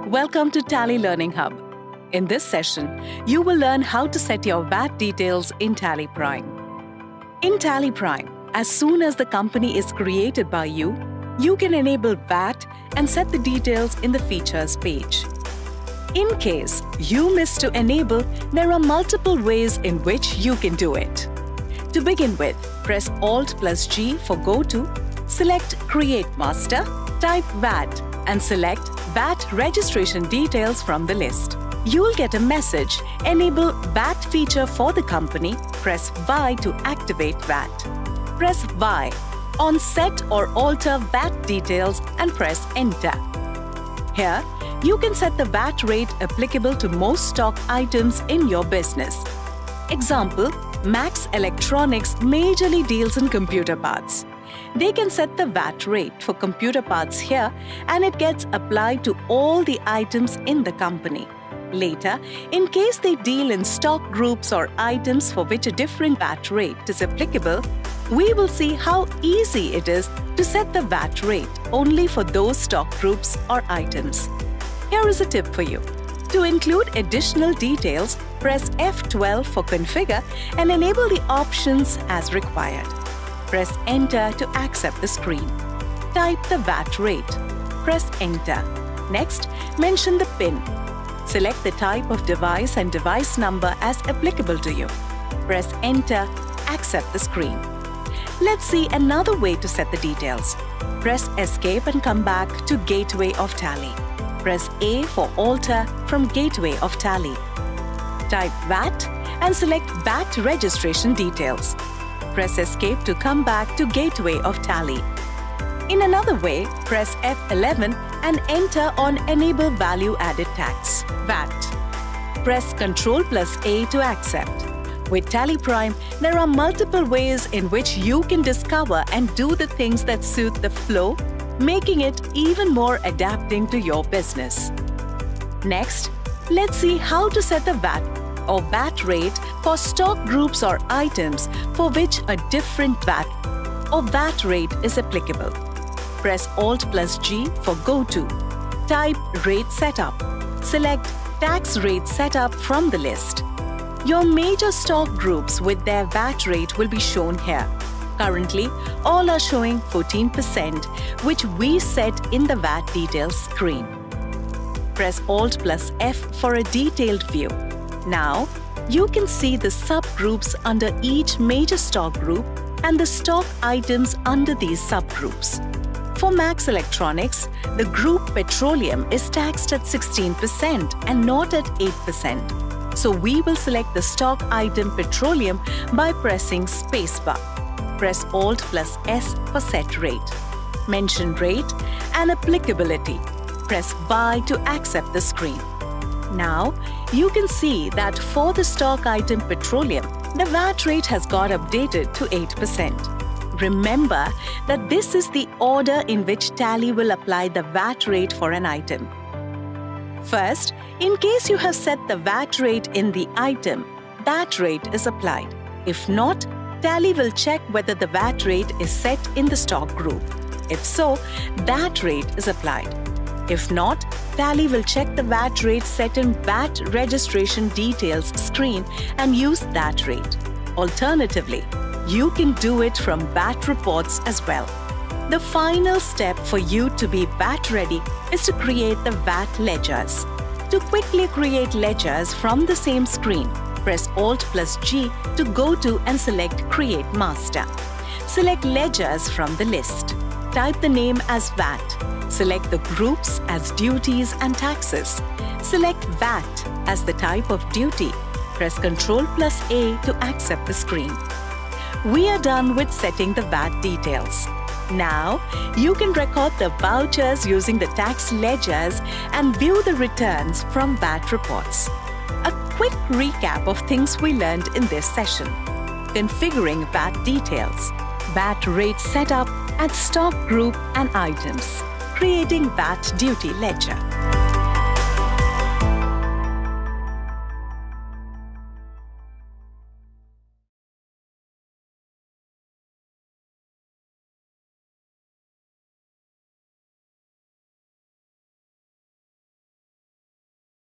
Welcome to Tally Learning Hub. In this session, you will learn how to set your VAT details in Tally Prime. In Tally Prime, as soon as the company is created by you can enable VAT and set the details in the Features page. In case you miss to enable, there are multiple ways in which you can do it. To begin with, press Alt+G for Go To, select Create Master, type VAT, and select VAT registration details from the list. You'll get a message, Enable VAT feature for the company, press Y to activate VAT. Press Y on Set or Alter VAT details and press Enter. Here, you can set the VAT rate applicable to most stock items in your business. Example, Max Electronics majorly deals in computer parts. They can set the VAT rate for computer parts here and it gets applied to all the items in the company. Later, in case they deal in stock groups or items for which a different VAT rate is applicable, we will see how easy it is to set the VAT rate only for those stock groups or items. Here is a tip for you. To include additional details, press F12 for Configure and enable the options as required. Press Enter to accept the screen. Type the VAT rate. Press Enter. Next, mention the PIN. Select the type of device and device number as applicable to you. Press Enter, accept the screen. Let's see another way to set the details. Press Escape and come back to Gateway of Tally. Press A for Alter from Gateway of Tally. Type VAT and select VAT registration details. Press Escape to come back to Gateway of Tally. In another way, press F11 and enter on Enable Value Added Tax, VAT. Press Ctrl+A to accept. With Tally Prime, there are multiple ways in which you can discover and do the things that suit the flow, making it even more adapting to your business. Next, let's see how to set the VAT or VAT rate for stock groups or items for which a different VAT or VAT rate is applicable. Press Alt+G for Go To. Type Rate Setup. Select Tax Rate Setup from the list. Your major stock groups with their VAT rate will be shown here. Currently, all are showing 14%, which we set in the VAT details screen. Press Alt+F for a detailed view. Now, you can see the subgroups under each major stock group and the stock items under these subgroups. For Max Electronics, the group Petroleum is taxed at 16% and not at 8%. So we will select the stock item Petroleum by pressing Spacebar. Press Alt+S for Set Rate. Mention Rate and Applicability. Press Y to accept the screen. Now, you can see that for the stock item Petroleum, the VAT rate has got updated to 8%. Remember that this is the order in which Tally will apply the VAT rate for an item. First, in case you have set the VAT rate in the item, that rate is applied. If not, Tally will check whether the VAT rate is set in the stock group. If so, that rate is applied. If not, Tally will check the VAT rate set in VAT registration details screen and use that rate. Alternatively, you can do it from VAT reports as well. The final step for you to be VAT ready is to create the VAT ledgers. To quickly create ledgers from the same screen, press Alt+G to go to and select Create Master. Select Ledgers from the list. Type the name as VAT. Select the groups as duties and taxes. Select VAT as the type of duty. Press Ctrl+A to accept the screen. We are done with setting the VAT details. Now, you can record the vouchers using the tax ledgers and view the returns from VAT reports. A quick recap of things we learned in this session. Configuring VAT details. VAT rate setup and stock group and items. Creating VAT duty ledger.